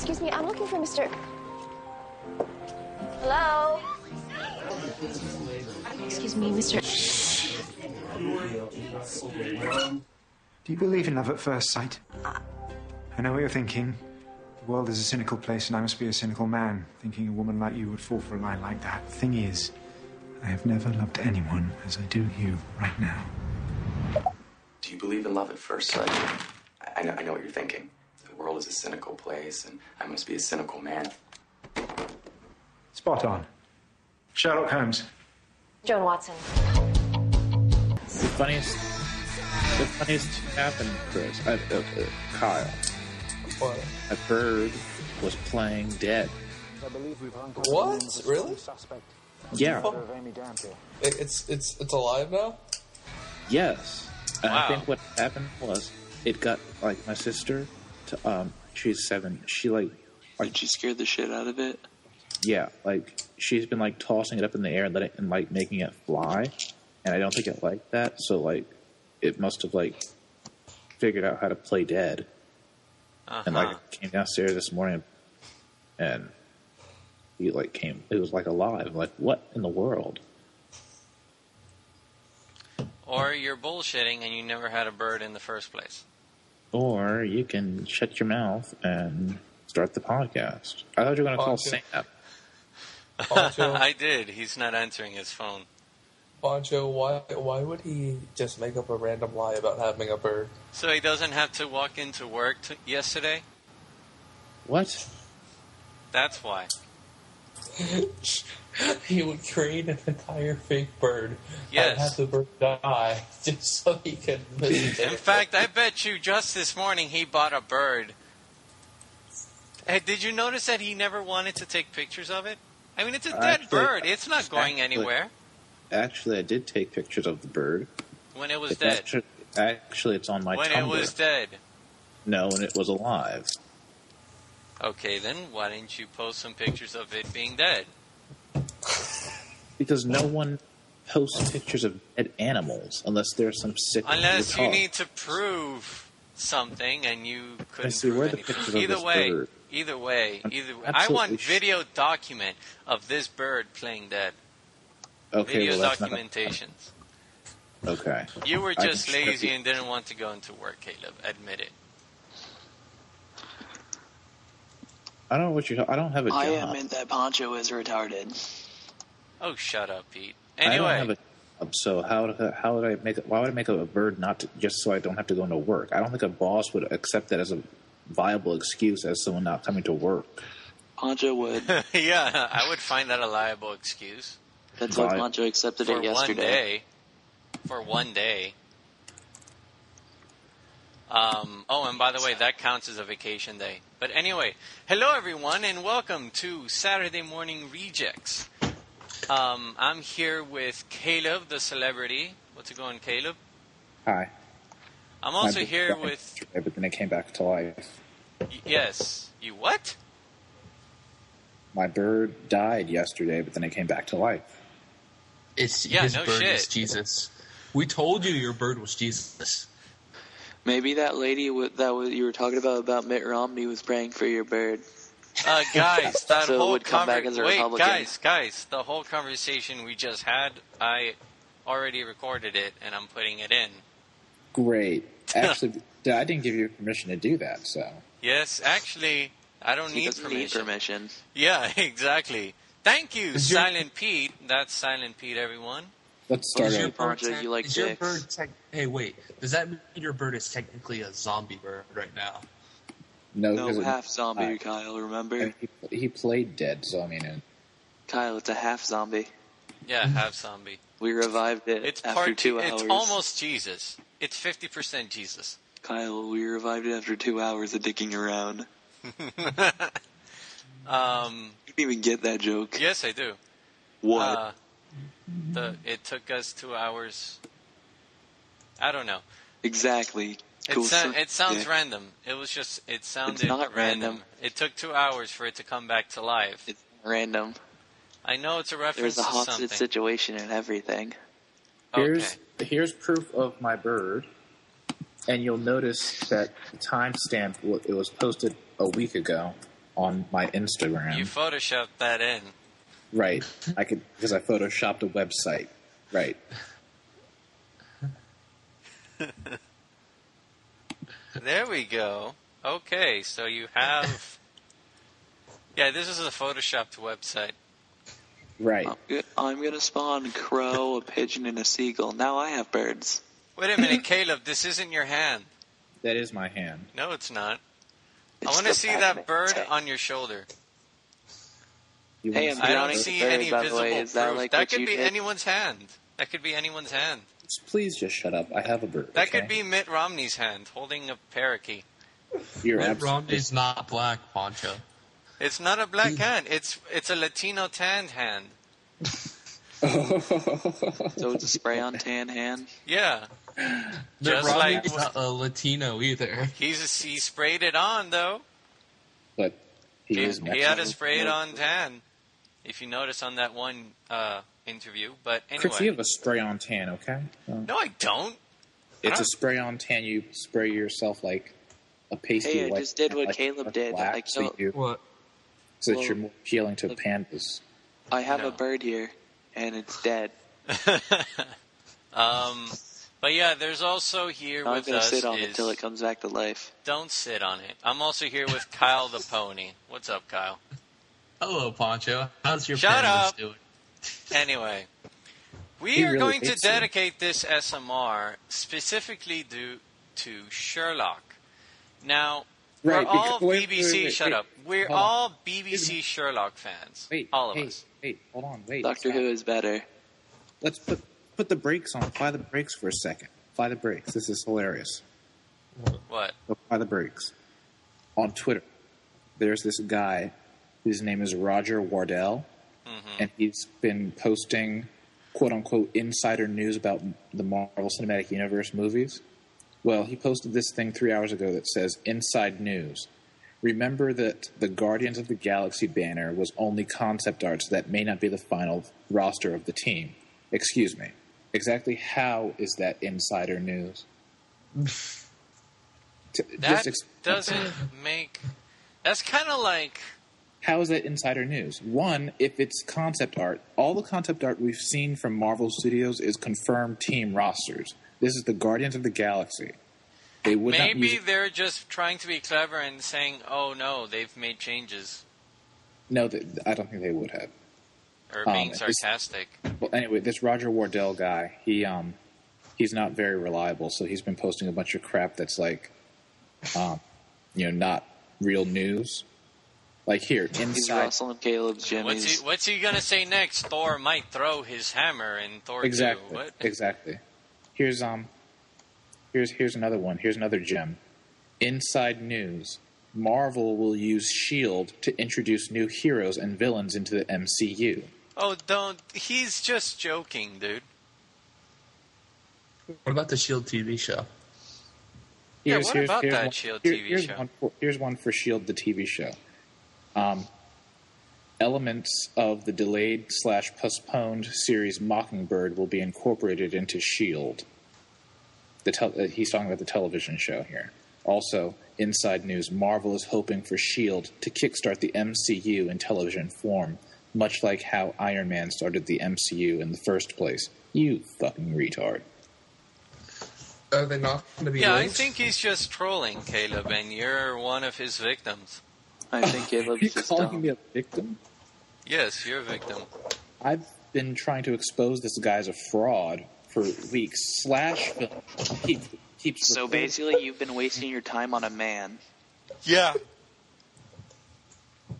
Excuse me, I'm looking for Mr. Hello? Excuse me, Mr. Do you believe in love at first sight? I know what you're thinking. The world is a cynical place and I must be a cynical man, thinking a woman like you would fall for a lie like that. The thing is, I have never loved anyone as I do you right now. Do you believe in love at first sight? I know what you're thinking. The world is a cynical place, and I must be a cynical man. Spot on. Sherlock Holmes. Joan Watson. The funniest thing happened, Chris. Kyle. What? A bird was playing dead. What? Really? Yeah. It's alive now? Yes. And Wow. I think what happened was it got like my sister to she's 7. She like she scared the shit out of it. yeah, like she's been like tossing it up in the air and like making it fly. And I don't think it liked that, so like it must have like figured out how to play dead. And like came downstairs this morning and he like came, it was like alive. Like, what in the world? Or you're bullshitting and you never had a bird in the first place. Or you can shut your mouth and start the podcast. I thought you were going to call Sam. Poncho, I did. He's not answering his phone. Poncho, why would he just make up a random lie about having a bird? So he doesn't have to walk into work yesterday? What? That's why. He would create an entire fake bird Yes. and have the bird die just so he could visit In it. fact, I bet you just this morning he bought a bird. Hey, did you notice that he never wanted to take pictures of it? I mean, it's a dead bird. It's not going anywhere. Actually, I did take pictures of the bird. When it was It's dead. Actually, it's on my When Tumblr. it was dead. No, when it was alive. Okay, then why didn't you post some pictures of it being dead? Because no one posts pictures of dead animals unless there's some sick... Unless you retard. need to prove something and you couldn't see, prove where are the anything. pictures of Either this way, bird? I absolutely want video document of this bird playing dead. Okay, Video well, that's not... documentations. Okay. You were I can just check lazy it. and didn't want to go into work, Caleb. Admit it. I don't know what you're... I don't have a job. I admit that Poncho is retarded. Oh, shut up, Pete. I don't Anyway, have a job, so how would I make it? Why would I make a bird not to, just so I don't have to go into work? I don't think a boss would accept that as a viable excuse as someone not coming to work. Poncho would. yeah, I would find that a liable excuse. That's why Poncho accepted For it yesterday. For one day. Oh, and by the way, that counts as a vacation day. But anyway, hello everyone, and welcome to Saturday Morning Rejects. I'm here with Caleb, the celebrity. What's it going, Caleb? Hi. I'm also My here bird with... died yesterday, but then it came back to life. Yes. You what? My bird died yesterday, but then it came back to life. His no bird shit. is Jesus. We told you your bird was Jesus. Maybe that lady you were talking about Mitt Romney was praying for your bird. Guys, that So it whole would come back as a Republican. guys, the whole conversation we just had, I already recorded it, and I'm putting it in. Great. Actually, I didn't give you permission to do that, so... Yes, actually, I don't He need doesn't need permission. Yeah, exactly. Thank you, Is your- Silent Pete. That's Silent Pete, everyone. Let's start Is your over. bird Poncho, you like is your dicks. bird hey, wait. Does that mean your bird is technically a zombie bird right now? No, No, because half zombie, Kyle, remember? he played dead, so I mean... Kyle, it's a half zombie. Yeah, half zombie. We revived it It's after 2 hours. It's almost Jesus. It's 50% Jesus. Kyle, we revived it after 2 hours of dicking around. You didn't even get that joke. Yes, I do. What? It took us 2 hours. I don't know. Exactly. It sounds random. It sounded not random. It took 2 hours for it to come back to life. It's random. I know it's a reference There's a to hostage something. situation and everything. Here's proof of my bird, and you'll notice that the timestamp, it was posted a week ago on my Instagram. You photoshopped that in. Right. I could, because I photoshopped a website. Right. There we go. Okay, so you have... Yeah, this is a photoshopped website. Right. I'm gonna spawn crow, a pigeon, and a seagull. Now I have birds. Wait a minute, Caleb, this isn't your hand. That is my hand. No, it's not. It's I want to the see Batman that bird tag. on your shoulder. You Hey, want I'm I don't drowning the see bird, any by the visible way. proof. Is that like that what could you be did? anyone's hand. That could be anyone's hand. Please just shut up. I have a bird. That okay? could be Mitt Romney's hand holding a parakeet. You're Mitt absolutely... Romney's not black, Poncho. It's not a black hand. It's a Latino tanned hand. So it's a spray-on tan hand. Yeah. Mitt Just Romney's like not a Latino either. he sprayed it on though. But he is He had a Mexican. sprayed on tan. If you notice on that one interview, but Chris, you anyway. have a spray-on tan, okay? No, I don't. It's a spray-on tan. You spray yourself like a pasty Hey, I white just did what like Caleb did. black, I so, killed- What? so that Well, you're more appealing to look- pandas. I have No. a bird here, and it's dead. But yeah, there's also here Now I'm with gonna us sit on is it till it comes back to life. don't sit on it. I'm also here with Kyle the pony. What's up, Kyle? Hello, Poncho. How's your Shut pandas up. doing? Anyway, we He are really going to hates you. dedicate this SMR specifically due to Sherlock. Now, Right, we're all because- wait, BBC. wait, shut wait. up. We're Hold on. all BBC Sherlock fans. Wait, all of hey, us. Wait, hold on, wait. Doctor stop. Who is better. Let's put the brakes on. Apply the brakes for a second. Apply the brakes. This is hilarious. What? Apply the brakes. On Twitter, there's this guy whose name is Roger Wardell, and he's been posting quote-unquote insider news about the Marvel Cinematic Universe movies. Well, he posted this thing 3 hours ago that says, Inside News. Remember that the Guardians of the Galaxy banner was only concept art, so that may not be the final roster of the team. Excuse me. Exactly how is that insider news? That doesn't make... That's kind of like... How is that insider news? One, if it's concept art, all the concept art we've seen from Marvel Studios is confirmed team rosters. This is the Guardians of the Galaxy. They would not Maybe use... they're just trying to be clever and saying, oh no, they've made changes. No, I don't think they would have. Or being sarcastic. Well, anyway, this Roger Wardell guy, he's not very reliable, so he's been posting a bunch of crap that's like, not real news. Like here, He's inside... rustling Caleb's jimmies. What's he gonna say next? Thor might throw his hammer in Thor 2. Exactly. What? Exactly. Here's another one. Here's another gem. Inside news. Marvel will use S.H.I.E.L.D. to introduce new heroes and villains into the MCU. Oh, don't. He's just joking, dude. What about the S.H.I.E.L.D. TV show? What about that S.H.I.E.L.D. TV show? Here's one for S.H.I.E.L.D. the TV show. Elements of the delayed/postponed series Mockingbird will be incorporated into S.H.I.E.L.D. He's talking about the television show here. Also, inside news, Marvel is hoping for S.H.I.E.L.D. to kickstart the MCU in television form, much like how Iron Man started the MCU in the first place. You fucking retard. Are they not going to be Yeah, I linked? think he's just trolling, Caleb, and you're one of his victims. I think Are you Caleb's just calling dumb. me a victim? Yes, you're a victim. I've been trying to expose this guy as a fraud for weeks. Keeps So basically, you've been wasting your time on a man. Yeah.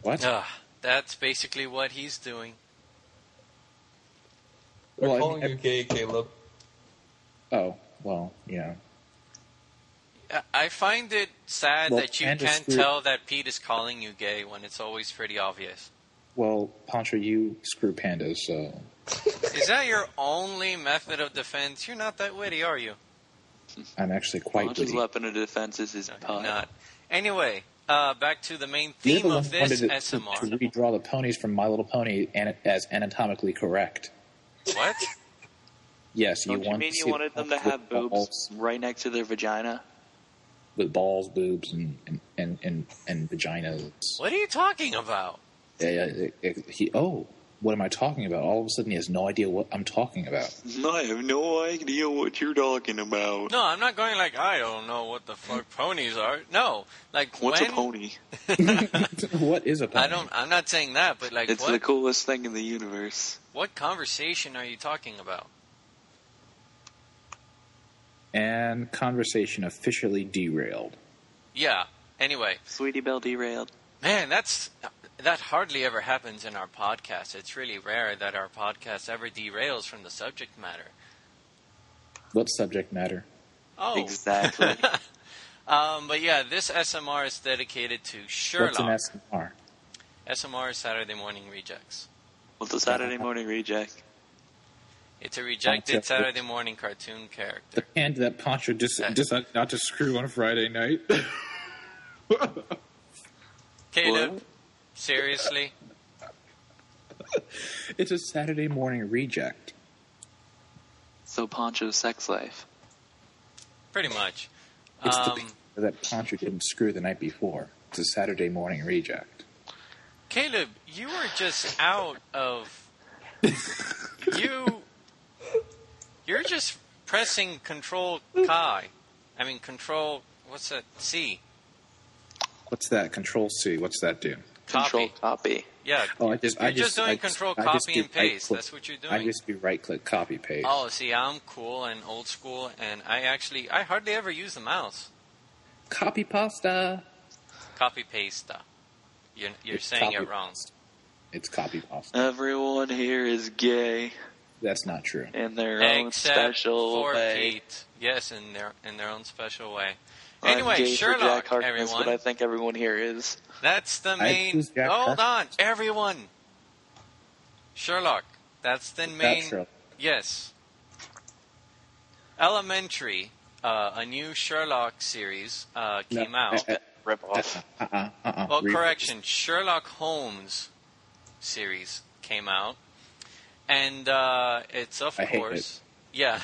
What? That's basically what he's doing. They're Well, I calling mean, you gay, Caleb. Oh, well, yeah. I find it sad Well, that you and can't it's tell that Pete is calling you gay when it's always pretty obvious. Well, Pancho, you screw pandas, so... Is that your only method of defense? You're not that witty, are you? I'm actually quite Poncho's witty. weapon of defense is his No, you're pie. not. Anyway, back to the main You're theme the of one who this wanted SMR. to redraw the ponies from My Little Pony as anatomically correct. What? Yes, Don't you want mean to you see wanted them to with have boobs balls. right next to their vagina? with balls, boobs, and vaginas. What are you talking about? What am I talking about? All of a sudden, he has no idea what I'm talking about. I have no idea what you're talking about. No, I'm not going like, I don't know what the fuck ponies are. No, like What's when... a pony? What is a pony? I'm not saying that, but like, It's the coolest thing in the universe. What conversation are you talking about? And conversation officially derailed. Yeah. Anyway, Sweetie Belle derailed. man, that hardly ever happens in our podcast. It's really rare that our podcast ever derails from the subject matter. What subject matter? Oh, Exactly. but yeah, this SMR is dedicated to Sherlock. What's an SMR? SMR is Saturday Morning Rejects. What's a Saturday morning reject? It's a rejected Saturday morning cartoon character. The hand that Poncho decided not to screw on Friday night. Caleb, What? seriously? It's a Saturday morning reject. So Poncho's sex life. Pretty much. It's the picture that Poncho didn't screw the night before. It's a Saturday morning reject. Caleb, you were just out of... You're just pressing Control Control... What's that? C. What's that? Control C. What's that do? Control copy. Yeah. Oh, you're just doing Control Copy and Paste. That's what you're doing. I just do right-click copy paste. Oh, see, I'm cool and old school, and I hardly ever use the mouse. Copy pasta. Copy paste. You're It's saying copy it wrong. pasta. It's copy pasta. Everyone here is gay That's not true. in their own Except special for way. Pete. Yes, in their own special way. I'm Anyway, gay for Jack Sherlock, Harkness, everyone. but I think everyone here is. That's the main... choose Jack Hold on, Harkness. everyone. Sherlock. That's the main... Sherlock. Yes. Elementary, a new Sherlock series, came out. Rip off. Well, correction, Sherlock Holmes series came out. And it's, of I hate course... Yeah,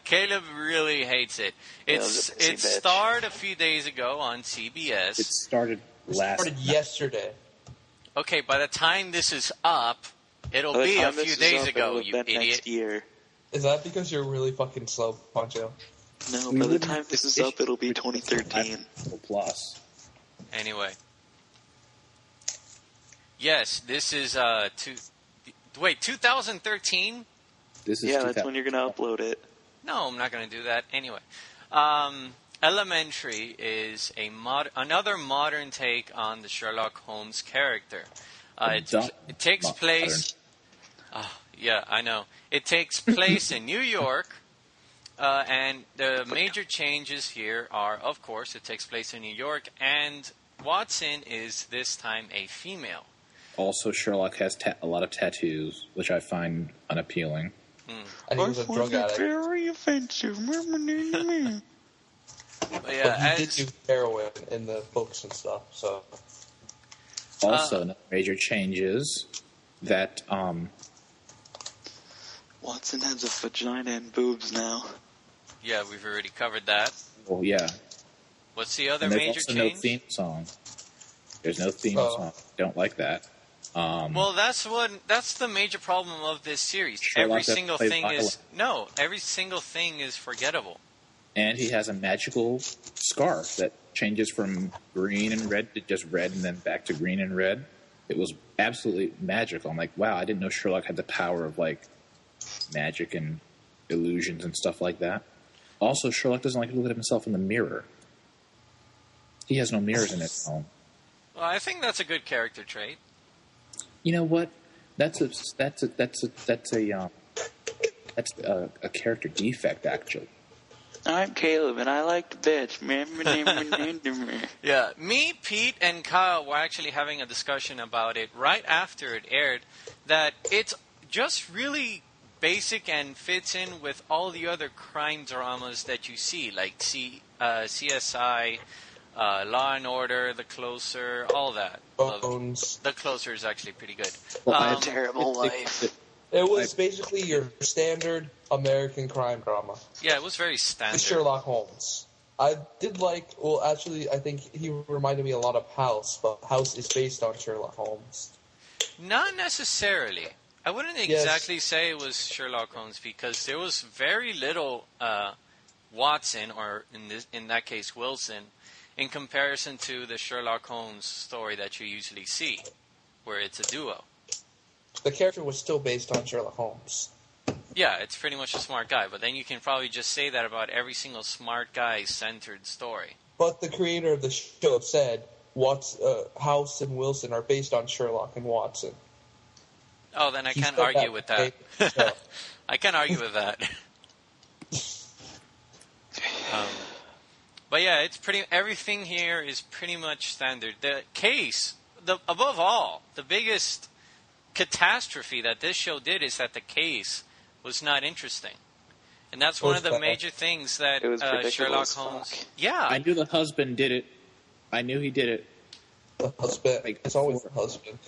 Caleb really hates it. It bitch. started a few days ago on CBS. It started yesterday. Okay, by the time this is up, it'll By the be a time this few is days up, ago, it'll you have been idiot. Next year. Is that because you're really fucking slow, Poncho? No, We by the wouldn't time this is issue- up, it'll be 2013. Plus. Anyway. Yes, this is 2013? This is Yeah, that's 2000. when you're gonna upload it. No, I'm not going to do that. Anyway. Elementary is another modern take on the Sherlock Holmes character. It takes place... yeah, I know. It takes place in New York, and the major changes here are, of course, it takes place in New York, and Watson is this time a female. Also, Sherlock has a lot of tattoos, which I find unappealing. And he was a drug addict. Very offensive. But yeah, He did do heroin in the books and stuff, so... Also, another major change is that Watson has a vagina and boobs now. yeah, we've already covered that. well, yeah. What's the other And there's major also change? no theme song. There's no theme Oh. song. Don't like that. Well, that's the major problem of this series. Sherlock Every doesn't single play thing violin. every single thing is forgettable. And he has a magical scarf that changes from green and red to just red and then back to green and red. It was absolutely magical. I'm like, wow, I didn't know Sherlock had the power of, like, magic and illusions and stuff like that. Also, Sherlock doesn't like to look at himself in the mirror. He has no mirrors in his home. Well, I think that's a good character trait. You know what? That's a character defect, actually. I'm Caleb, and I like to bitch. Yeah, me, Pete, and Kyle were actually having a discussion about it right after it aired, that it's just really basic and fits in with all the other crime dramas that you see, like CSI, Law and Order, The Closer, all that. Bones. The Closer is actually pretty good. Well, I Terrible life. It was basically your standard American crime drama. Yeah, it was very With standard. Sherlock Holmes. I did like. Well, actually, I think he reminded me a lot of House, but House is based on Sherlock Holmes. Not necessarily. I wouldn't exactly say it was Sherlock Holmes because there was very little Watson, or in that case Wilson, in comparison to the Sherlock Holmes story that you usually see, where it's a duo. The character was still based on Sherlock Holmes. Yeah, it's pretty much a smart guy, but then you can probably just say that about every single smart guy-centered story. But the creator of the show said House and Wilson are based on Sherlock and Watson. Oh, then I can't argue with that. I can't argue with that. But yeah, it's everything here is pretty much standard. The case, above all, the biggest catastrophe that this show did is that the case was not interesting. And that's one of the major things that Sherlock Holmes... Yeah. I knew the husband did it. I knew he did it. The husband. It's always the husband.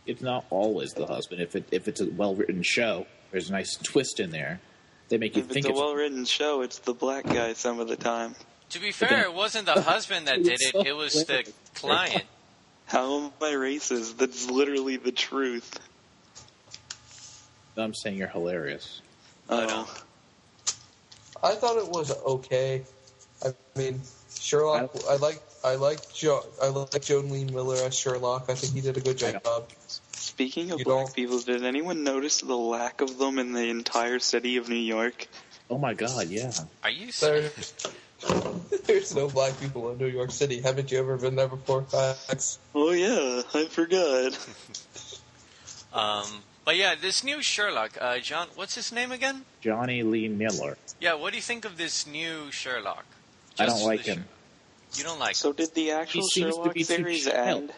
It's not always the husband. If it's a well-written show, there's a nice twist in there. They make you think it's a well-written show. It's the black guy some of the time. To be fair, it wasn't the husband that did it. It was the client. How am I racist? That's literally the truth. I'm saying you're hilarious. I know. I thought it was okay. I mean, Sherlock. I like Joan Lee Miller as Sherlock. I think he did a good job. Speaking of black people, did anyone notice the lack of them in the entire city of New York? Oh my God, yeah. Are you serious? There's no black people in New York City. Haven't you ever been there before, Fax? Oh yeah, I forgot. But yeah, this new Sherlock, John, what's his name again? Johnny Lee Miller. Yeah, what do you think of this new Sherlock? I don't like him. You don't like him? So did the actual Sherlock series end?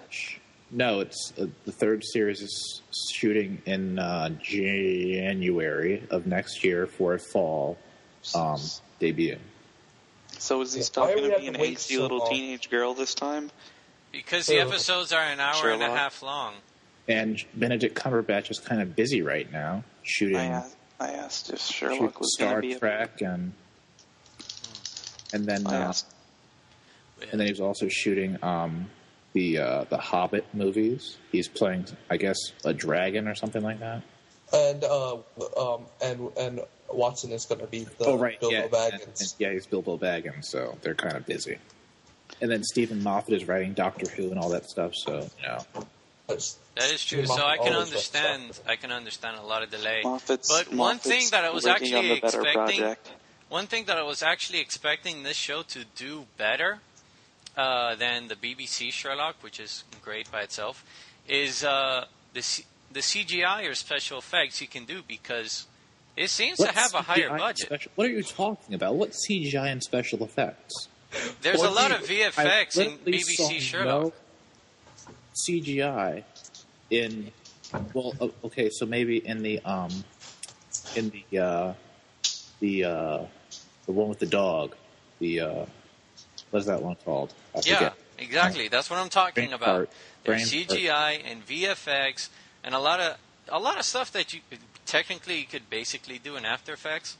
No, it's the third series is shooting in January of next year for a fall debut. So is he still going to be an angsty little teenage girl this time? Because the episodes are an hour and a half long. And Benedict Cumberbatch is kind of busy right now shooting. I asked if Sherlock was going to be Star Trek and then he was also shooting the Hobbit movies. He's playing, I guess, a dragon or something like that. And Watson is going to be Bilbo Baggins. And he's Bilbo Baggins, so they're kind of busy. And then Stephen Moffat is writing Doctor Who and all that stuff, so That is true. So I can understand. I can understand a lot of delay. But one thing that I was actually expecting this show to do better than the BBC Sherlock, which is great by itself, is the CGI or special effects you can do, because it seems to have a higher budget. What are you talking about? What CGI and special effects? There's a lot of VFX in BBC Sherlock. No CGI in so maybe in the one with the dog, what's that one called? Yeah, exactly. That's what I'm talking about. There's CGI and VFX and a lot of stuff that you technically could basically do in After Effects.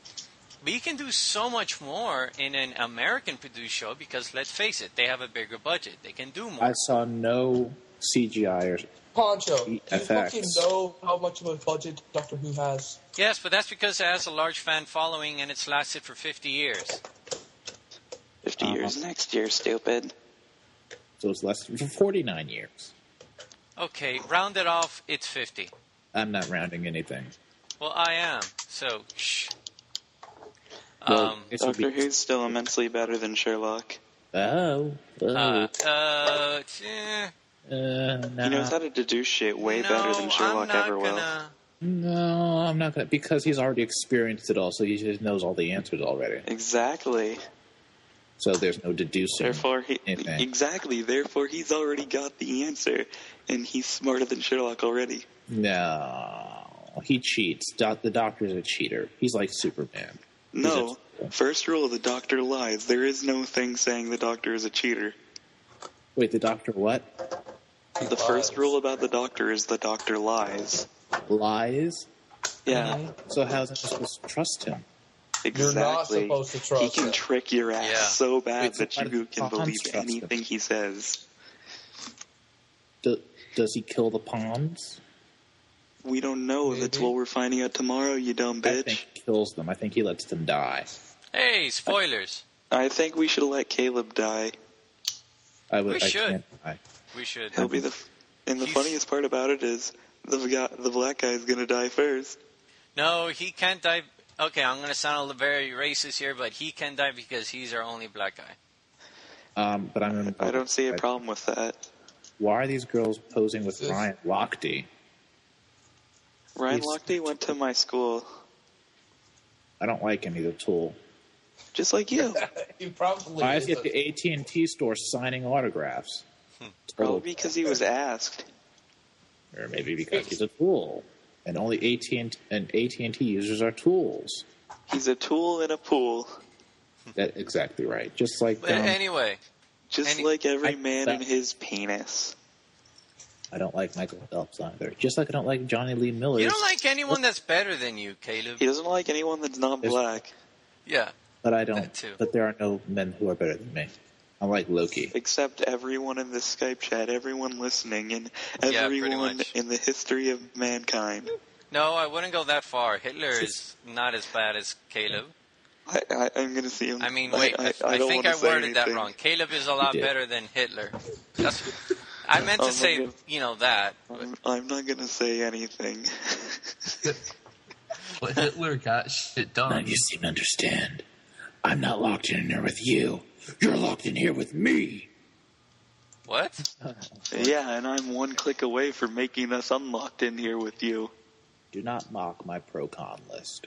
But you can do so much more in an American-produced show because, let's face it, they have a bigger budget. They can do more. I saw no CGI or Poncho, do you effects. fucking know how much of a budget Doctor Who has? Yes, but that's because it has a large fan following and it's lasted for 50 years. 50 years next year, stupid. So it's less for 49 years. Okay, round it off, it's 50. I'm not rounding anything. Well, I am, so shh. Doctor Who's still immensely better than Sherlock. No. He knows how to deduce shit way better than Sherlock ever will. No, I'm not gonna, because he's already experienced it all, so he just knows all the answers already. Exactly. So there's no deducing. Therefore, he's already got the answer, and he's smarter than Sherlock already. No, he cheats. The Doctor's a cheater. He's like Superman. No. First rule of the Doctor lies. There is no thing saying the Doctor is a cheater. Wait, the Doctor what? The first rule about the Doctor is the Doctor lies. Lies? Yeah. So how's I supposed to trust him? You're not Exactly. supposed to trust He can him. trick your ass Yeah. so bad Wait, so that why you do can pawns believe trust him? anything he says. Does he kill the pawns? We don't know. Maybe. That's what we're finding out tomorrow, you dumb I bitch. think he kills them. I think he lets them die. Hey, spoilers. I think we should let Caleb die. We should. Can't die. We should. He'll be and the He's- funniest part about it is the black guy's gonna die first. No, he can't die. Okay, I'm going to sound very racist here, but he can die because he's our only black guy. But I don't see a problem with that. Why are these girls posing with Ryan Lochte? Ryan He's- Lochte went to my school, I don't like him. He's a tool. just like you. He probably Why is. is he at the AT&T store signing autographs? Probably because he was asked. Or maybe because he's a tool. And only AT&T users are tools. He's a tool in a pool, That's exactly right. Just like But anyway, just Any- like every I- man in his penis. I don't like Michael Phelps either. Just like I don't like Johnny Lee Miller. you don't like anyone that's better than you, Caleb. He doesn't like anyone that's not There's- black, Yeah. But I don't. That too. But there are no men who are better than me. I like Loki. except everyone in this Skype chat, everyone listening, and Yeah, pretty everyone much. in the history of mankind. No, I wouldn't go that far. Hitler is not as bad as Caleb. I'm gonna see him. I mean, wait, I don't think wanna I say worded that anything. wrong. Caleb is a lot did. better than Hitler. That's, I meant to Oh, say, my God. that. I'm not gonna say anything. But Hitler got shit done. You seem to understand. I'm not locked in here with you. You're locked in here with me. What? Yeah, and I'm one click away from making us unlocked in here with you. Do not mock my pro-con list.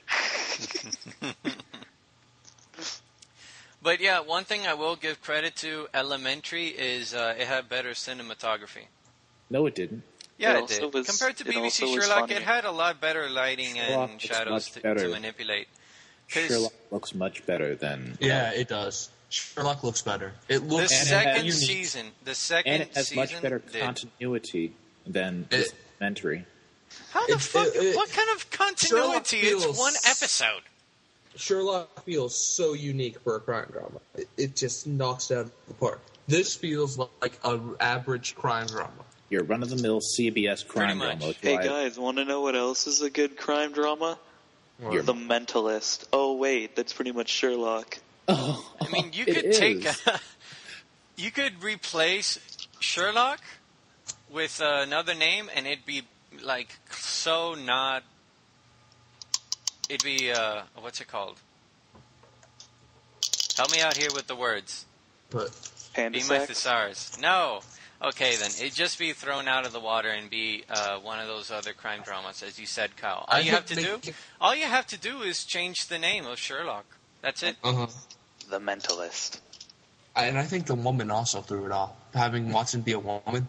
But yeah, one thing I will give credit to Elementary is it had better cinematography. No, it didn't. Yeah, It it also did. was- Compared to it also BBC was Sherlock, funny. it had a lot better lighting Sherlock and looks shadows much to better. manipulate. 'Cause Sherlock looks much better than... Yeah, it does. Sherlock looks better. It the looks second unique. season, And it has much better did. continuity than It- Elementary. How the It- fuck? it- what kind of continuity? It's feels- one episode. Sherlock feels so unique for a crime drama. It just knocks it out of the park. This feels like an average crime drama. Your run-of-the-mill CBS crime much. drama. which Hey I- guys, want to know what else is a good crime drama? Your- The Mentalist. Oh wait, that's pretty much Sherlock. Oh, I mean, you it could is. take, you could replace Sherlock with another name, and it'd be like so not. It'd be what's it called? Help me out here with the words. But Panda Be my Sack? thesaurus. No. Okay, then it'd just be thrown out of the water and be one of those other crime dramas, as you said, Kyle. All you have to do is change the name of Sherlock. That's it. The Mentalist. And I think the woman also threw it off. Having Watson be a woman.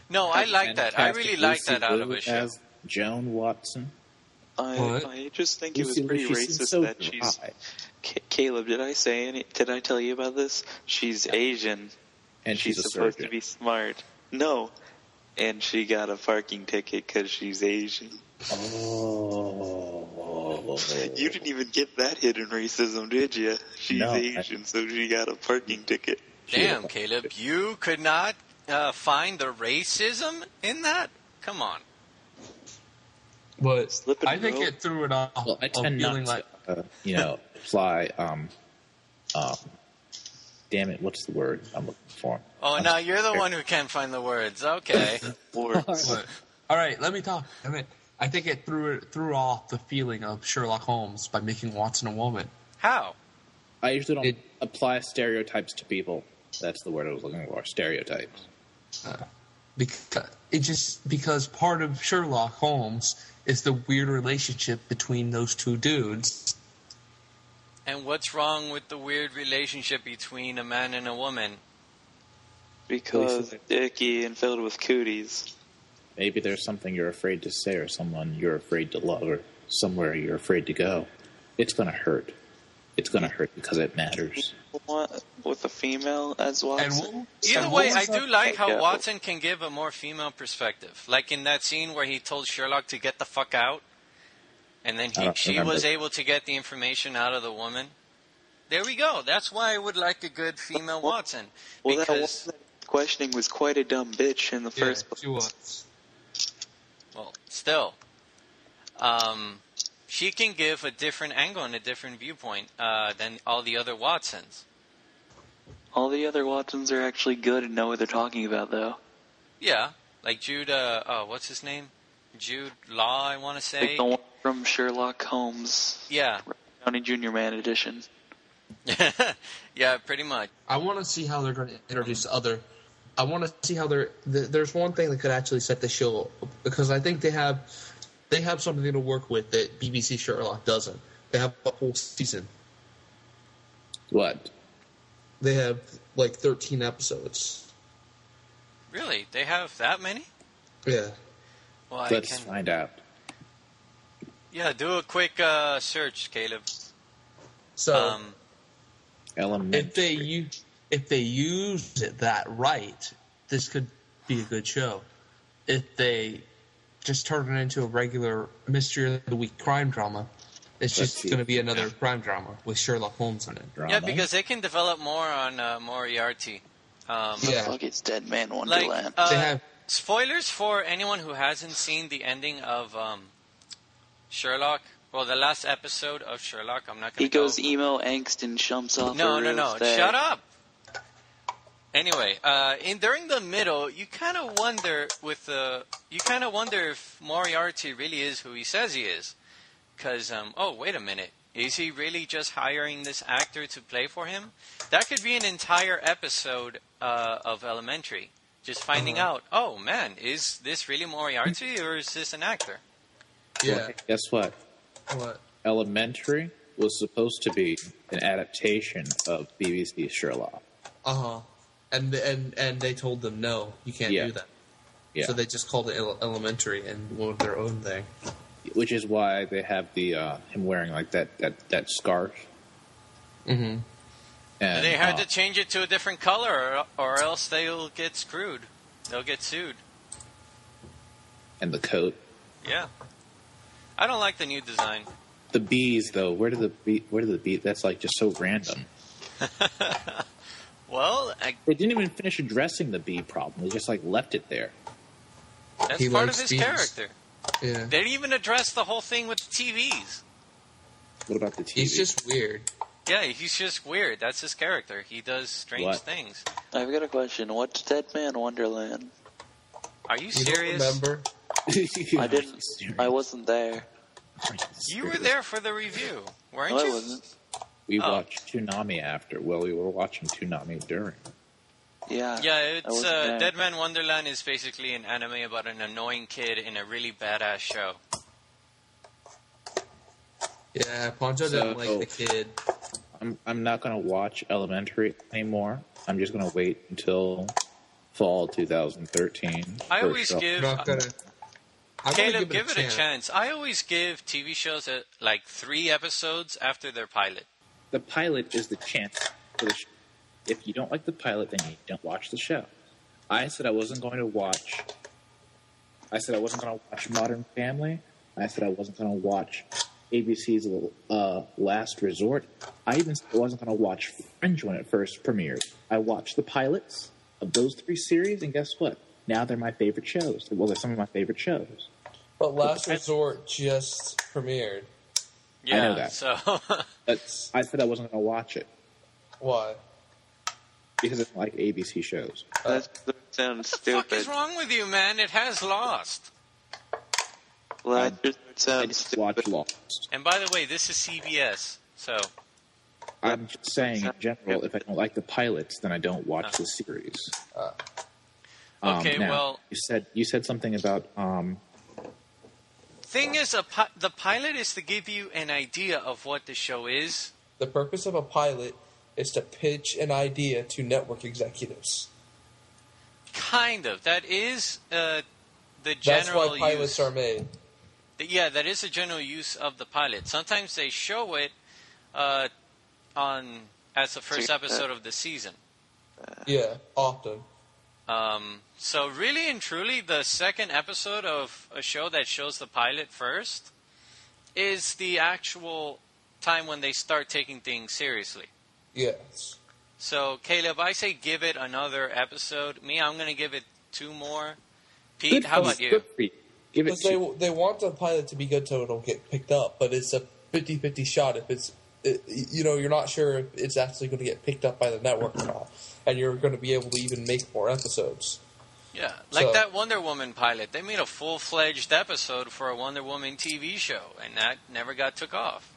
No, I like And that. I casting really like Lucy that out of Liu a show. As Joan Watson. What? I just think it was Lucy Liu, pretty she seems racist so that she's. dry. Caleb, did I tell you about this? She's Asian. And she's a supposed surgeon. to be smart. No. And she got a parking ticket because she's Asian. Oh. You didn't even get that hidden racism, did you? She's No, Asian, so she got a parking ticket. Damn, Caleb, you could not find the racism in that? Come on. But Slip and I think roll. it threw it off. Well, I of tend feeling not like to, apply, damn it, what's the word I'm looking for? Oh, now you're the one who can't find the words. Okay. Or But, all right, let me talk. I think it threw off the feeling of Sherlock Holmes by making Watson a woman. How? I usually don't It- apply stereotypes to people. That's the word I was looking for, stereotypes. Because part of Sherlock Holmes is the weird relationship between those two dudes. And what's wrong with the weird relationship between a man and a woman? because icky and filled with cooties. Maybe there's something you're afraid to say or someone you're afraid to love or somewhere you're afraid to go. It's going to hurt. It's going to hurt because it matters. What? With a female as Watson? Either way, I do like how Yeah. Watson can give a more female perspective. Like in that scene where he told Sherlock to get the fuck out. And then don't she remember. was able to get the information out of the woman. There we go. That's why I would like a good female Watson. Well, that Because, woman questioning was quite a dumb bitch in the first place. she was. well, still, she can give a different angle and a different viewpoint than all the other Watsons. All the other Watsons are actually good and know what they're talking about, though. Yeah, like Jude, what's his name? Jude Law, I want to say. Like the one from Sherlock Holmes. Yeah. Downey Jr. Man edition. Yeah, pretty much. I want to see how they're going to introduce other. I want to see how they're. There's one thing that could actually set the show up, because I think they have something to work with that BBC Sherlock doesn't. They have a whole season. What? They have like 13 episodes. Really? They have that many? Yeah. Well, Let's find out. Yeah, do a quick search, Caleb. So Elementary. if they use it that right, this could be a good show. If they just turn it into a regular Mystery of the Week crime drama, it's Let's just see. going to be another crime drama with Sherlock Holmes in it. Drama. Yeah, because they can develop more on Moriarty. Yeah. Fuck, it's Dead Man Like, Wonderland. They have spoilers for anyone who hasn't seen the ending of Sherlock. Well, the last episode of Sherlock. I'm not going to He goes emo angst and jumps off No. a roof there. Shut up. Anyway, during the middle, you kind of wonder if Moriarty really is who he says he is. Because, oh, wait a minute. Is he really just hiring this actor to play for him? That could be an entire episode of Elementary. Just finding out, oh, man, is this really Moriarty or is this an actor? yeah. Guess what? What? Elementary was supposed to be an adaptation of BBC Sherlock. And they told them no, you can't Yeah. do that. Yeah. So they just called it Elementary and went their own thing. Which is why they have the him wearing like that scarf. Mm-hmm. And They had to change it to a different color or else they'll get screwed. They'll get sued. and the coat. Yeah. I don't like the new design. The bees, though, where did the bee? That's like just so random. Well, They didn't even finish addressing the bee problem. They just like left it there. that's He part of likes his bees. character. Yeah. They didn't even address the whole thing with the TVs. What about the TV? He's just weird. Yeah, he's just weird. That's his character. He does strange What? things. I've got a question. What's Dead Man Wonderland? Are you You serious? don't remember? I didn't. I wasn't there. You were there for the review, weren't No, I you? wasn't. We Oh. watched Toonami after. Well, we were watching Toonami during. Yeah. Yeah, I it's wasn't there. Dead Man Wonderland is basically an anime about an annoying kid in a really badass show. Yeah, Poncho didn't like the kid. I'm not gonna watch Elementary anymore. I'm just gonna wait until fall 2013. I for always Sherlock. give Not gonna. I'm Caleb, gonna give it a chance. I always give TV shows like 3 episodes after their pilot. The pilot is the chance for the show. If you don't like the pilot, then you don't watch the show. I said I wasn't going to watch Modern Family. I said I wasn't going to watch ABC's Last Resort. I even said I wasn't going to watch Fringe when it first premiered. I watched the pilots of those 3 series, and guess what? Now they're my favorite shows. Well, they're some of my favorite shows. But Last Resort just premiered. Yeah, know that. So I said I wasn't going to watch it Why? because I don't like ABC shows. That sounds what the fuck stupid. is wrong with you, man? It has Lost. Well, that just I sounds just stupid. watch Lost. And by the way, this is CBS. So I'm just saying, in general, if I don't like the pilots, then I don't watch the series. Okay, now, well- you said something about thing is, the pilot is to give you an idea of what the show is. The purpose of a pilot is to pitch an idea to network executives. Kind of. That is the That's general why pilots use. are made. Yeah, that is the general use of the pilot. Sometimes they show it as the first episode of the season. Yeah, often. So really and truly, the second episode of a show that shows the pilot first is the actual time when they start taking things seriously. Yes. So, Caleb, I say give it another episode. Me, I'm going to give it 2 more. Pete, Good how for about you? Good for you. Give it Because they want the pilot to be good so it'll get picked up, but it's a 50-50 shot if you're not sure if it's actually going to get picked up by the network or not, and you're going to be able to even make more episodes. Yeah, like that Wonder Woman pilot. They made a full-fledged episode for a Wonder Woman TV show, and that never got took off.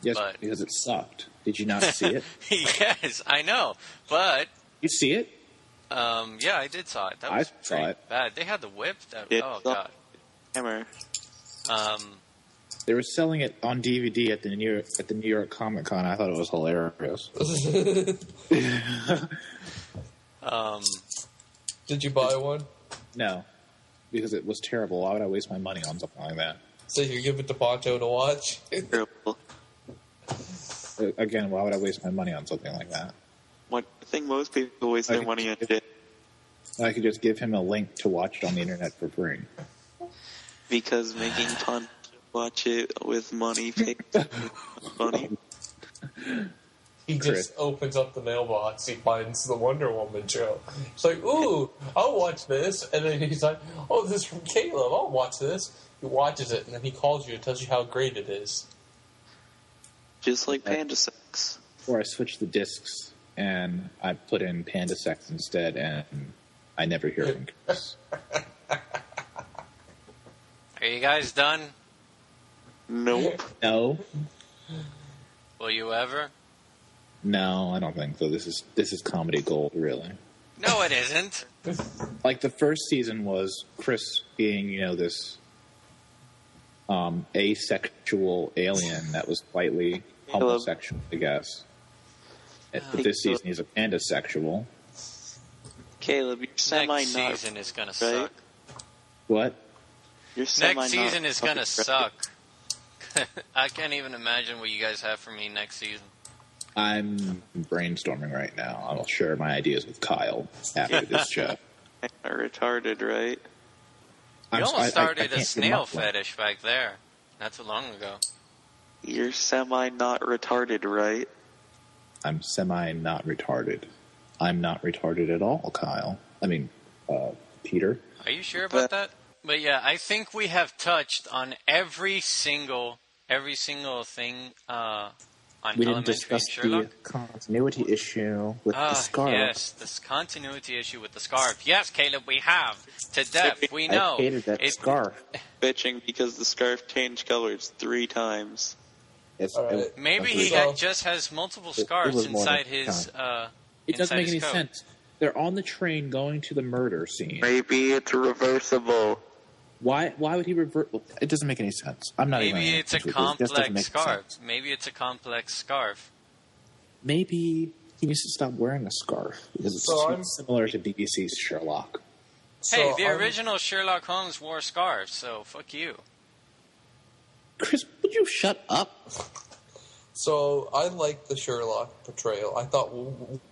Yes, because it sucked. Did you not see it? Yes, I know, but You see it? yeah, I did saw it. That was saw pretty it. bad. They had the whip. Oh god. Hammer. They were selling it on DVD at the New York Comic Con. I thought it was hilarious. Did you buy one? No, because it was terrible. Why would I waste my money on something like that? So you give it to Poncho to watch? Terrible. Again, why would I waste my money on something like that? I think most people waste their money on shit. I could just give him a link to watch it on the internet for free. Because making fun watch it with money funny. He just opens up the mailbox, he finds the Wonder Woman show. It's like, ooh, I'll watch this. And then he's like, oh, this is from Caleb, I'll watch this. He watches it, and then he calls you and tells you how great it is. Just like Panda Sex. Or I switch the discs and I put in Panda Sex instead, and I never hear from Chris. Are you guys done? Nope. No, Will you ever? no, I don't think so. This is comedy gold, really. No, it isn't. Like the first season was Chris being, this asexual alien that was slightly homosexual, I guess. But this season he's a pandasexual. Caleb, you're Next season is gonna suck. What? You're Next season is gonna suck. I can't even imagine what you guys have for me next season. I'm brainstorming right now. I'll share my ideas with Kyle after this show. Retarded, right? You almost started a snail fetish back there. Not too long ago. You're semi-not retarded, right? I'm semi-not retarded. I'm not retarded at all, Kyle. I mean, Peter. Are you sure about that? But yeah, I think we have touched on every single thing on We didn't Elementary discuss and Sherlock. the continuity issue with the scarf. Yes, this continuity issue with the scarf. Yes, Caleb, we have. To death, we know. I hated that scarf. Bitching because the scarf changed colors 3 times. Maybe he just has multiple scarves inside his. It doesn't make any coat. sense. They're on the train going to the murder scene. Maybe it's reversible. Why would he revert? It doesn't make any sense. I'm not even. Maybe it's a complex scarf. Maybe it's a complex scarf. Maybe he needs to stop wearing a scarf because it's similar to BBC's Sherlock. Hey, the original Sherlock Holmes wore scarves, so fuck you. Chris, would you shut up? So I like the Sherlock portrayal. I thought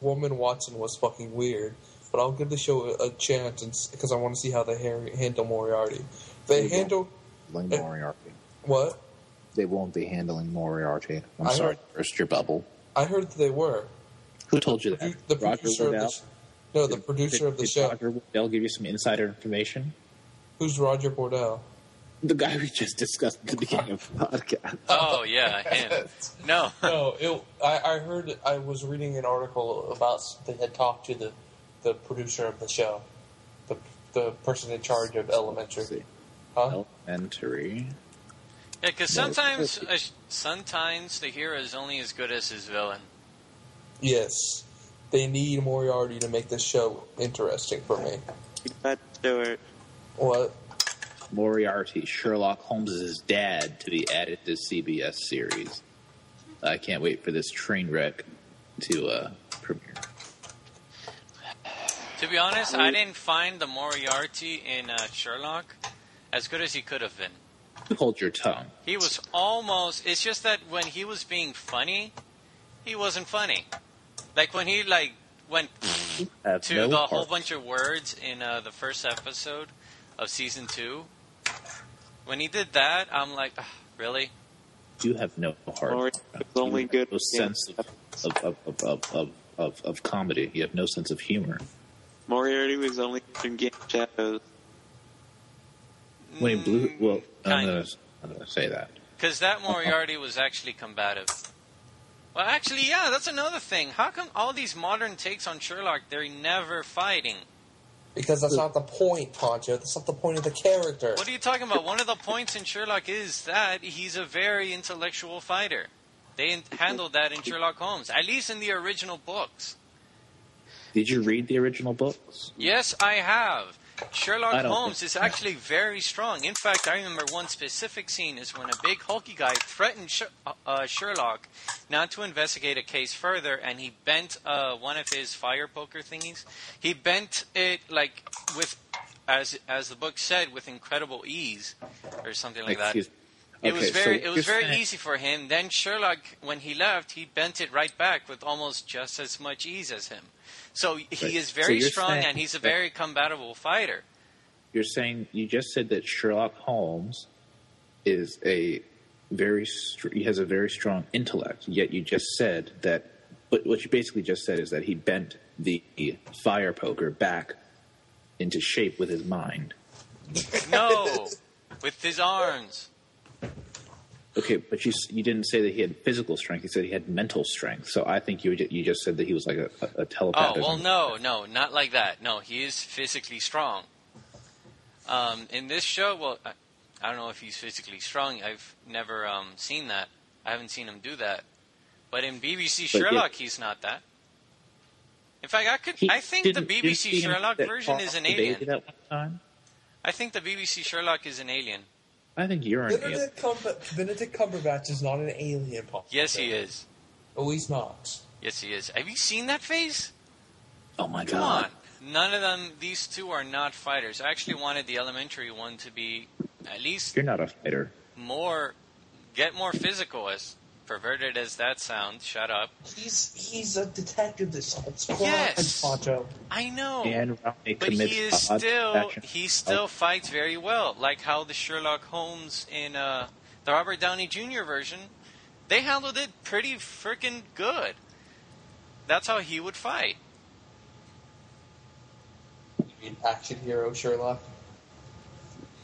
Woman Watson was fucking weird, but I'll give the show a chance because I want to see how they handle Moriarty. They handle Moriarty. What? They won't be handling Moriarty. I'm sorry to burst your bubble. I heard that they were. Who told you that? The Roger producer Wardell? of the producer of the show. Roger Wardell give you some insider information? Who's Roger Wardell? The guy we just discussed at the beginning of the podcast. Oh, yeah, him. No. No, I heard, I was reading an article about they had talked to the producer of the show, the person in charge of Elementary. Huh? Elementary. Yeah, because sometimes the hero is only as good as his villain. Yes. They need Moriarty to make this show interesting for me. What? Moriarty, Sherlock Holmes' dad, to be added to CBS series. I can't wait for this train wreck to premiere. To be honest, I didn't find the Moriarty in Sherlock as good as he could have been. Hold your tongue. He was almost... It's just that when he was being funny, he wasn't funny. Like when he went to the whole bunch of words in the first episode of Season 2... When he did that, I'm like, really? You have no heart. Moriarty was only good. No sense of comedy. You have no sense of humor. Moriarty was only in Game of Shadows. When he blew, well, I'm Kind gonna say that. Because that Moriarty was actually combative. Well, actually, yeah, that's another thing. How come all these modern takes on Sherlock, they're never fighting? Because that's not the point, Poncho. That's not the point of the character. What are you talking about? One of the points in Sherlock is that he's a very intellectual fighter. They handled that in Sherlock Holmes, at least in the original books. Did you read the original books? Yes, I have. Sherlock I don't Holmes think- is actually very strong. In fact, I remember one specific scene is when a big hulky guy threatened Sherlock not to investigate a case further, and he bent one of his fire poker thingies. He bent it like with, as the book said, with incredible ease, or something like that. It was very easy for him. Then Sherlock, when he left, he bent it right back with almost just as much ease as him. So he is very strong, and he's a very combatable fighter. You're saying you just said that Sherlock Holmes is he has a very strong intellect. Yet you just said that. But what you basically just said is that he bent the fire poker back into shape with his mind. No, with his arms. Okay, but you didn't say that he had physical strength. You said he had mental strength. So I think you just said that he was like a telepath. Oh, well, no, not like that. No, he is physically strong. In this show, well, I don't know if he's physically strong. I've never seen that. I haven't seen him do that. But in BBC Sherlock, he's not that. In fact, I think the BBC Sherlock version is an alien. That one time? I think the BBC Sherlock is an alien. I think you're an alien. Benedict Cumberbatch is not an alien, Poncho. Yes, he is. Oh, he's not. Yes, he is. Have you seen that face? Oh my Come god! on. None of them. These two are not fighters. I actually wanted the elementary one to be at least You're not a fighter. get more physical. As perverted as that sounds, shut up. He's a detective that solves crimes, Yes. Poncho. I know. And Romney But commits he still fights very well, like how the Sherlock Holmes in the Robert Downey Jr. version, they handled it pretty freaking good. That's how he would fight. You mean action hero Sherlock?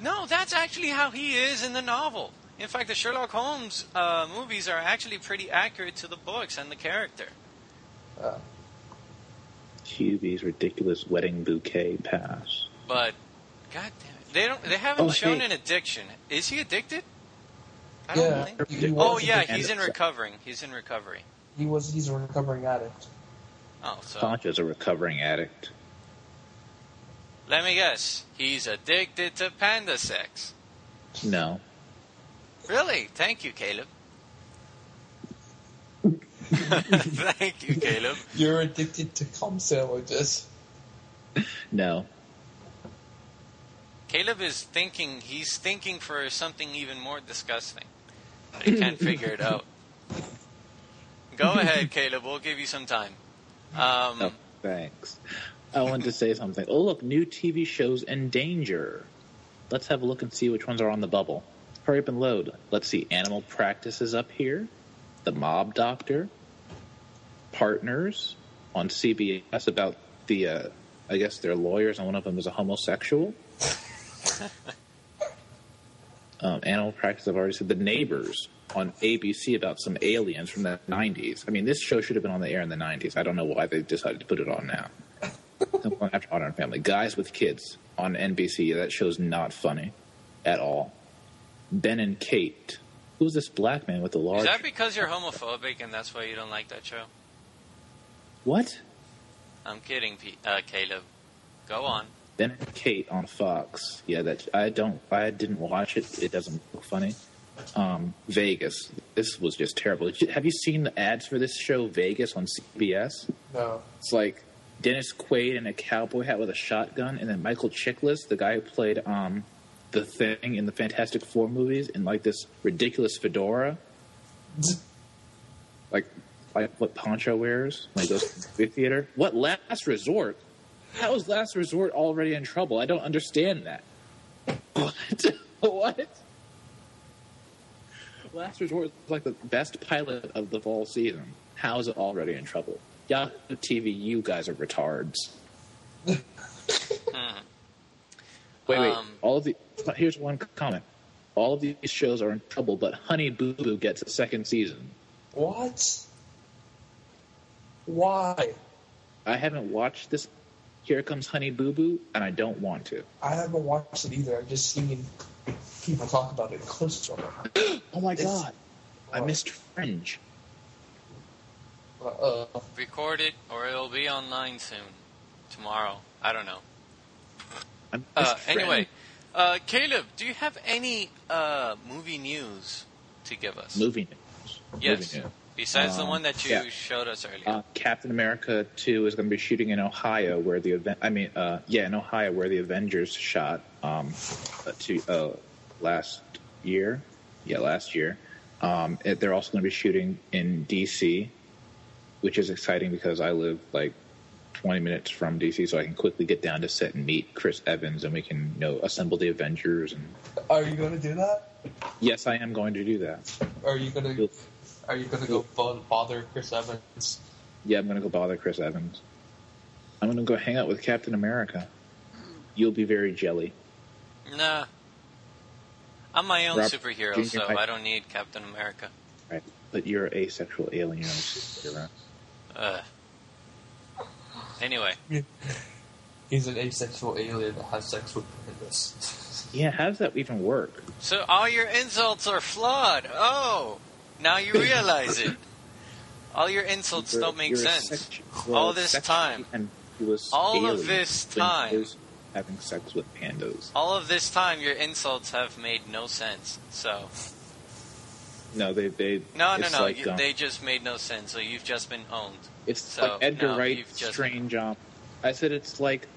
No, that's actually how he is in the novel. In fact, the Sherlock Holmes movies are actually pretty accurate to the books and the character. QB's ridiculous wedding bouquet pass. But, god damn it, they haven't shown an addiction. Is he addicted? I don't Yeah. think. He Oh was yeah, addicted. he's in recovering. He's in recovery. He's a recovering addict. Oh, so Poncho's a recovering addict. let me guess. He's addicted to panda sex. No. Really? Thank you, Caleb. Thank you, Caleb. You're addicted to cum sandwiches. No. Caleb is thinking. He's thinking for something even more disgusting, but he can't figure it out. Go ahead, Caleb. We'll give you some time. Oh, thanks. I wanted to say something. Oh, look, new TV shows in danger. Let's have a look and see which ones are on the bubble. Hurry up and load. Let's see. Animal Practice is up here. The Mob Doctor. Partners on CBS about the, I guess they're lawyers and one of them is a homosexual. Animal Practice, I've already said. The Neighbors on ABC about some aliens from the 90s. I mean, this show should have been on the air in the 90s. I don't know why they decided to put it on now. After Modern Family. Guys with Kids on NBC. That show's not funny at all. Ben and Kate. Who's this black man with the large... Is that because you're homophobic and that's why you don't like that show? What? I'm kidding, Caleb. Go on. Ben and Kate on Fox. Yeah, that I didn't watch it. It doesn't look funny. Vegas. This was just terrible. Have you seen the ads for this show, Vegas, on CBS? No. It's like Dennis Quaid in a cowboy hat with a shotgun, and then Michael Chiklis, the guy who played the Thing in the Fantastic Four movies, in like this ridiculous fedora, like what Poncho wears when he goes to the movie theater. What, Last Resort? How is Last Resort already in trouble? I don't understand that. What? What? Last Resort is like the best pilot of the fall season. How is it already in trouble? Yahoo TV, you guys are retards. Wait. Here's one comment. All of these shows are in trouble, but Honey Boo Boo gets a second season. What? Why? I haven't watched this. Here Comes Honey Boo Boo, and I don't want to. I haven't watched it either. I've just seen people talk about it in clips from it. Oh my god. I missed Fringe. Record it, or it'll be online soon. Tomorrow. I don't know. Anyway, Caleb, do you have any movie news to give us? Movie news. Yes. Movie news. Besides the one that you showed us earlier. Captain America 2 is going to be shooting in Ohio, where the in Ohio, where the Avengers shot last year. Yeah, last year. They're also going to be shooting in DC, which is exciting because I live like 20 minutes from DC, so I can quickly get down to set and meet Chris Evans, and we can assemble the Avengers. And are you going to do that? Yes, I am going to do that. Are you going to go bother Chris Evans? Yeah, I'm going to go bother Chris Evans. I'm going to go hang out with Captain America. You'll be very jelly. Nah. I'm my own Robert superhero, Jr. so I don't need Captain America. Right, but you're an asexual alien. Anyway. He's an asexual alien that has sex with pandas. Yeah, how does that even work? So all your insults are flawed. Oh, now you realize it. All your insults don't make sense. All this time. All of this time. Having sex with pandas. All of this time, your insults have made no sense. So. No, they. No. Like, they just made no sense. So you've just been owned. It's like Edgar Wright's strange. I said it's like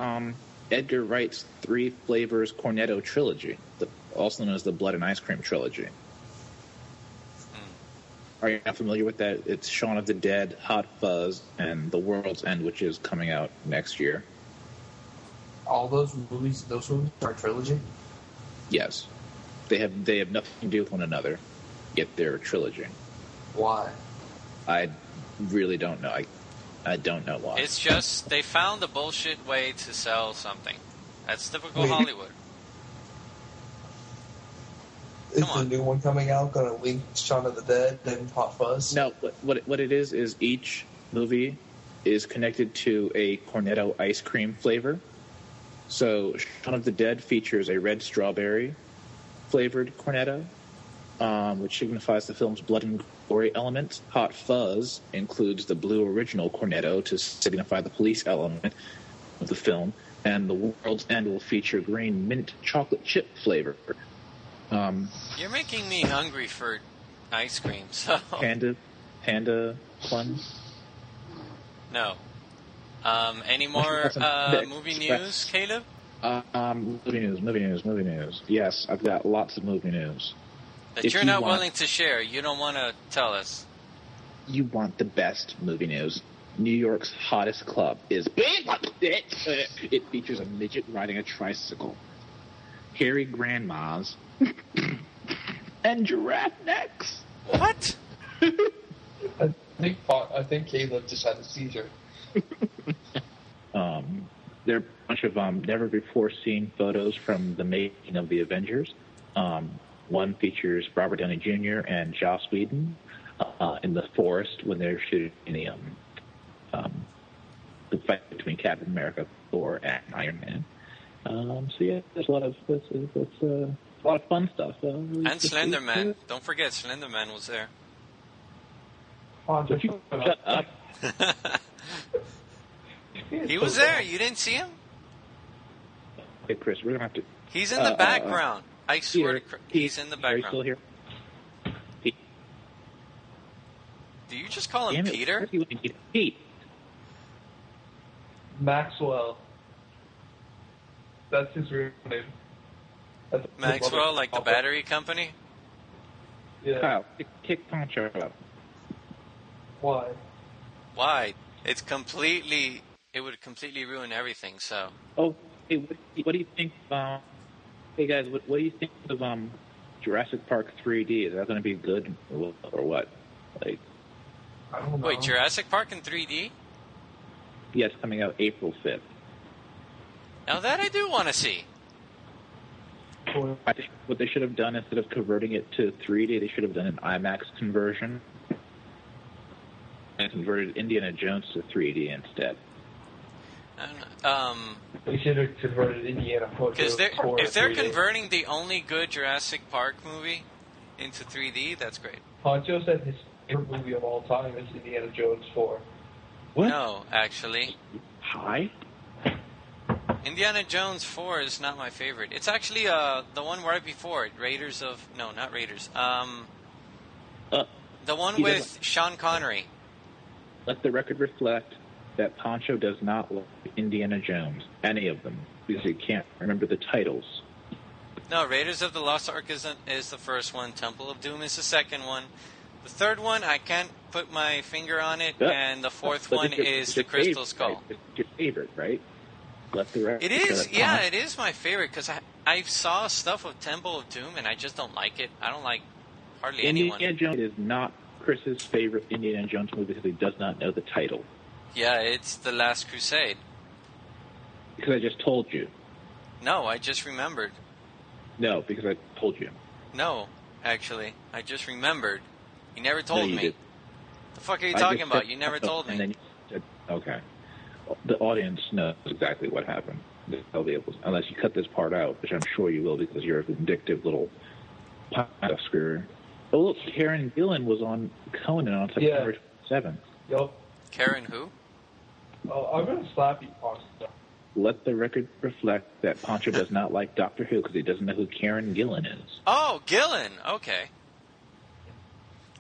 Edgar Wright's 3 Flavors Cornetto trilogy, also known as the Blood and Ice Cream trilogy. Are you not familiar with that? It's Shaun of the Dead, Hot Fuzz, and The World's End, which is coming out next year. All those movies are a trilogy? Yes. They have nothing to do with one another, yet they're a trilogy. Why? I really don't know. I don't know why. It's just they found a bullshit way to sell something. That's typical Hollywood. Is the new one coming out going to link Shaun of the Dead and Hot Fuzz? No, what it is each movie is connected to a Cornetto ice cream flavor. So Shaun of the Dead features a red strawberry flavored Cornetto, which signifies the film's blood and glory element. Hot Fuzz includes the blue original Cornetto to signify the police element of the film. And The World's End will feature green mint chocolate chip flavor. You're making me hungry for ice cream, so... Panda Plum? No. Any more movie news, Caleb? Movie news. Yes, I've got lots of movie news. That you're not willing to share. You don't want to tell us. You want the best movie news. New York's hottest club is... It features a midget riding a tricycle, hairy grandmas, and giraffe necks. What? I think Caleb just had a seizure. There are a bunch of never-before-seen photos from the making of the Avengers. One features Robert Downey Jr. and Joss Whedon in the forest when they're shooting the fight between Captain America, Thor, and Iron Man. So yeah, there's a lot of fun stuff. And Slender Man. Don't forget, Slender Man was there. Shut up. He was there. You didn't see him? Hey, Chris, we're gonna have to. He's in the background. I swear to Christ, he's in the background. Are you still here? Do you just call him Peter? Pete. Maxwell. That's his real name. Maxwell, like the battery company? Yeah. Kyle, kick Poncho up. Why? Why? It would completely ruin everything, so. Oh, hey, what do you think, hey guys, what do you think of, Jurassic Park 3D, is that going to be good or what? Like, I don't know. Wait, Jurassic Park in 3D? yeah, it's coming out April 5th. Now that I do want to see. I think what they should have done, instead of converting it to 3D, they should have done an IMAX conversion and converted Indiana Jones to 3D instead. They should have converted Indiana Because if they're converting the only good Jurassic Park movie into 3D, that's great. Poncho said his favorite movie of all time is Indiana Jones 4. What? No, actually. Hi? Indiana Jones 4 is not my favorite. It's actually the one right before it. Not Raiders. The one with Sean Connery. Let the record reflect that Poncho does not like Indiana Jones, any of them, because he can't remember the titles. No, Raiders of the Lost Ark is the first one. Temple of Doom is the second one. The third one, I can't put my finger on it, and the fourth one is the Crystal Skull. Right? It's your favorite, right? Let the record It is, yeah, it is my favorite, because I saw stuff of Temple of Doom, and I just don't like it. I don't like hardly anyone. Indiana Jones is not Chris's favorite Indiana Jones movie because he does not know the title. Yeah, it's The Last Crusade. Because I just told you. No, I just remembered. No, because I told you. No, actually, I just remembered. You never told you me. did. The fuck are you I talking just about? said You never told me. And then you said, okay. The audience knows exactly what happened. They'll be able to, unless you cut this part out, which I'm sure you will because you're a vindictive little pile of screw. Oh, look, Karen Gillan was on Conan on September 7th. Yup. Karen who? Oh, I'm going to slap you, Poncho. Let the record reflect that Poncho does not like Doctor Who because he doesn't know who Karen Gillan is. Oh, Gillan. Okay.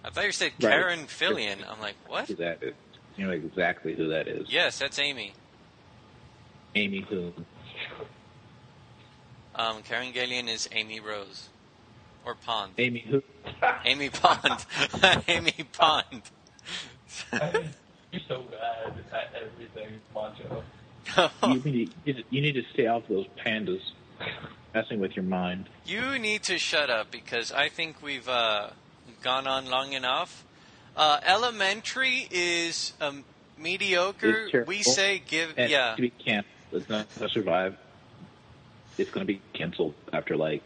I thought you said Right. Karen Fillion. I'm like, what? Who that is. You know exactly who that is. Yes, that's Amy. Amy who? Karen Gillian is Amy Rose. Or Pond. Amy who? Amy Pond. Amy Pond. You're so bad at everything, Poncho. You need to stay off those pandas messing with your mind. You need to shut up because I think we've gone on long enough. Elementary is mediocre. It's terrible. We say And to be canceled. It's not going to survive. It's going to be canceled after like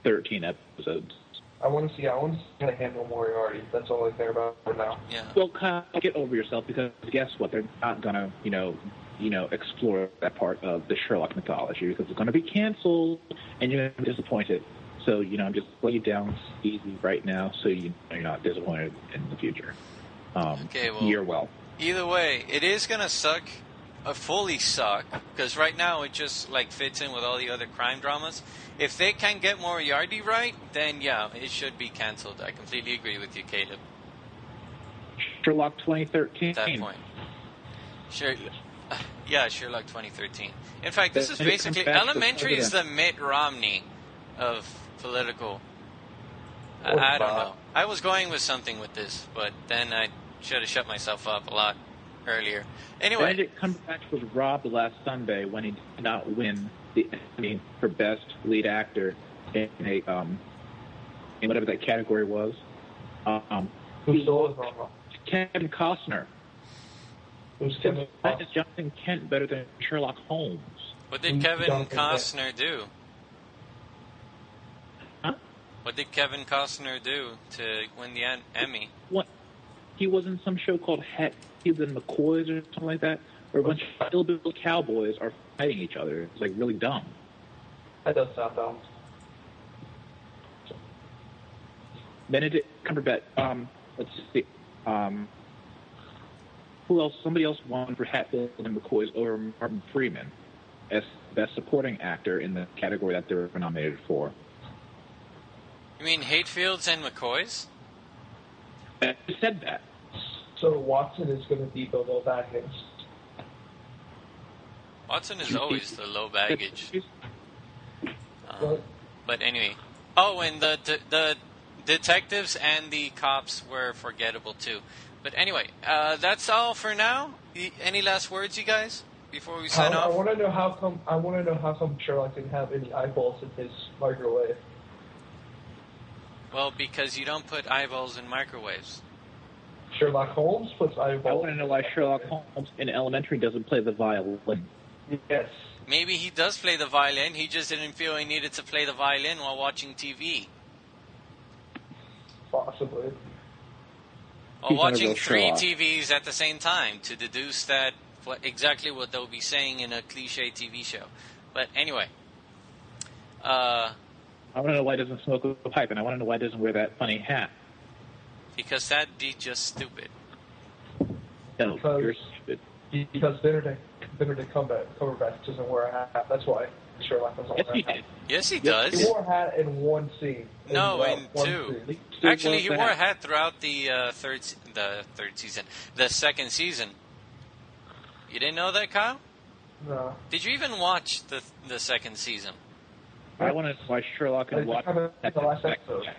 13 episodes. I want to see how to handle Moriarty. That's all I care about for now. Yeah. Well, kind of get over yourself because guess what? They're not going to, explore that part of the Sherlock mythology because it's going to be canceled and you're going to be disappointed. So, I'm just laying you down easy right now so you're not disappointed in the future. Okay, well, You're well. Either way, it is going to suck, fully suck, because right now it just fits in with all the other crime dramas. If they can get Moriarty right, then yeah, it should be canceled. I completely agree with you, Caleb. Sherlock 2013. At that point. Sherlock 2013. In fact, this is basically Elementary is the Mitt Romney of political. I don't know. I was going with something with this, but then I should have shut myself up a lot earlier. Anyway, Benedict Cumberbatch was robbed last Sunday when he did not win the Emmy for Best Lead Actor in a in whatever that category was. Who stole it from? Kevin Costner. Who's Kevin? Why is Jonathan Kent better than Sherlock Holmes? what did Kevin Costner do? Huh? What did Kevin Costner do to win the Emmy? What? He was in some show called Hatfields and McCoys or something like that, where a bunch of hillbilly cowboys are fighting each other. It's really dumb. That does sound dumb. Benedict Cumberbatch. Let's see. Who else? Somebody else won for Hatfields and McCoys over Martin Freeman as Best Supporting Actor in the category that they were nominated for. You mean Hatefields and McCoys? I said that. So Watson is going to be the low baggage. Watson is always the low baggage. What? But anyway. Oh, and the detectives and the cops were forgettable too. But anyway, that's all for now. Any last words, you guys, before we sign off? I want to know how come Sherlock didn't have any eyeballs in his microwave. Well, because you don't put eyeballs in microwaves. Sherlock Holmes puts eyeballs. I want to know why Sherlock Holmes in elementary doesn't play the violin. Yes. Maybe he does play the violin. He just didn't feel he needed to play the violin while watching TV. Possibly. Or He's not a watching real 3 Sherlock. TVs at the same time to deduce that exactly what they'll be saying in a cliche TV show. But anyway, I want to know why he doesn't smoke a pipe, and I want to know why he doesn't wear that funny hat. because that'd be just stupid. No, Because- you're stupid. Because Benedict Cumberbatch doesn't wear a hat. That's why Sherlock doesn't Yes, wear he a hat. did. Yes, he Yes, does. He wore a hat in one scene. No, in one 2. scene. Still Actually, he wears wore the a hat throughout the second season. You didn't know that, Kyle? No. Did you even watch the second season? I want to know why Sherlock I and Watson. haven't seen the last episode.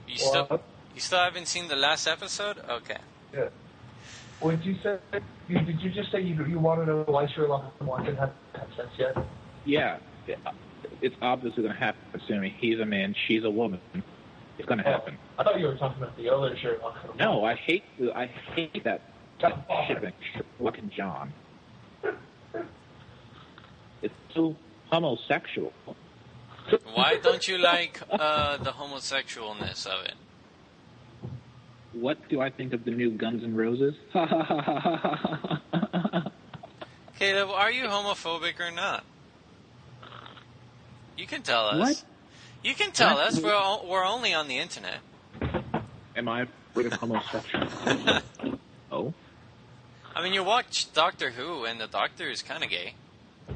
You still haven't seen the last episode? Okay. Yeah. Did you just say you want to know why Sherlock and Watson have sex yet? Yeah, it's obviously going to happen soon. I mean, he's a man, she's a woman. It's going to happen. I thought you were talking about the other Sherlock. No, I hate that shipping, Sherlock and John. It's so homosexual. Why don't you like the homosexualness of it? What do I think of the new Guns N' Roses? Caleb, are you homophobic or not? You can tell us. What? You can tell What? us. We're only on the internet. Am I afraid of homosexual? Oh? I mean, you watch Doctor Who, and the Doctor is kind of gay.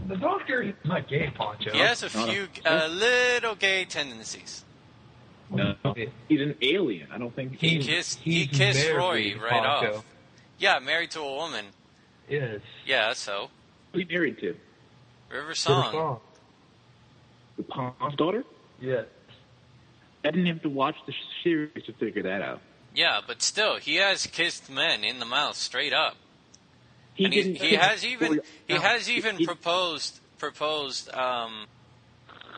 The Doctor is not gay, Poncho. He has a Not few a- little gay tendencies. No. He's an alien. I don't think He kissed Roy married, right Poncho. off. Yeah, married to a woman. Yes. Yeah, so Who's he married to? River Song. Song. The Pond's daughter? Yes. I didn't have to watch the series to figure that out. Yeah, but still, he has kissed men in the mouth straight up. And didn't he kiss has even He- proposed.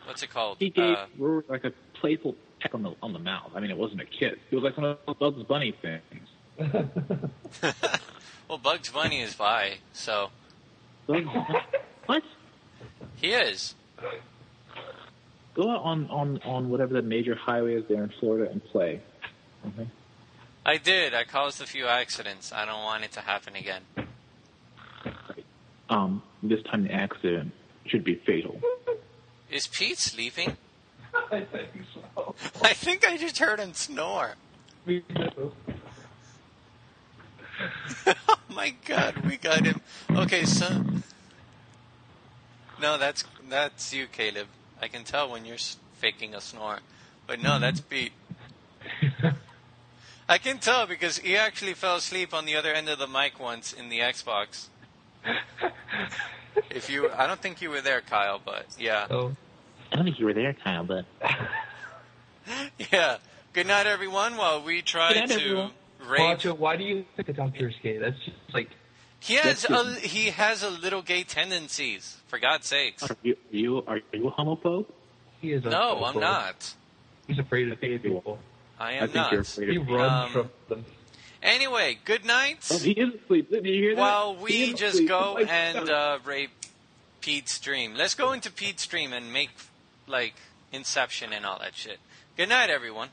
What's it called? He gave Rory like a playful peck on the mouth. I mean, it wasn't a kiss. It was like one of those Bugs Bunny things. Well, Bugs Bunny is bi, so What? he is. Go out on whatever the major highway is there in Florida and play. Okay. I did. I caused a few accidents. I don't want it to happen again. This time the accident should be fatal. Is Pete sleeping? I think so. I think I just heard him snore. Me too. Oh my God, we got him. Okay, so no, that's you, Caleb. I can tell when you're faking a snore, but no, that's Pete. I can tell because he actually fell asleep on the other end of the mic once in the Xbox. I don't think you were there, Kyle, but yeah. Oh. I don't think you were there, Kyle, but Yeah. Good night, everyone. While we try Good night, to everyone. rape, Poncho, why do you think the Doctor is gay? That's just like... he has a little gay tendencies. For God's sakes. are you a homophobe? He is a No, I'm homophobe. not. He's afraid of gay people. I I am think you're not. afraid He of runs from them. Anyway, good night. Oh, he is asleep. Did you hear that? While He we is just asleep. go Oh my and God. rape Pete's stream. Let's go into Pete's stream and make like Inception and all that shit. Good night, everyone.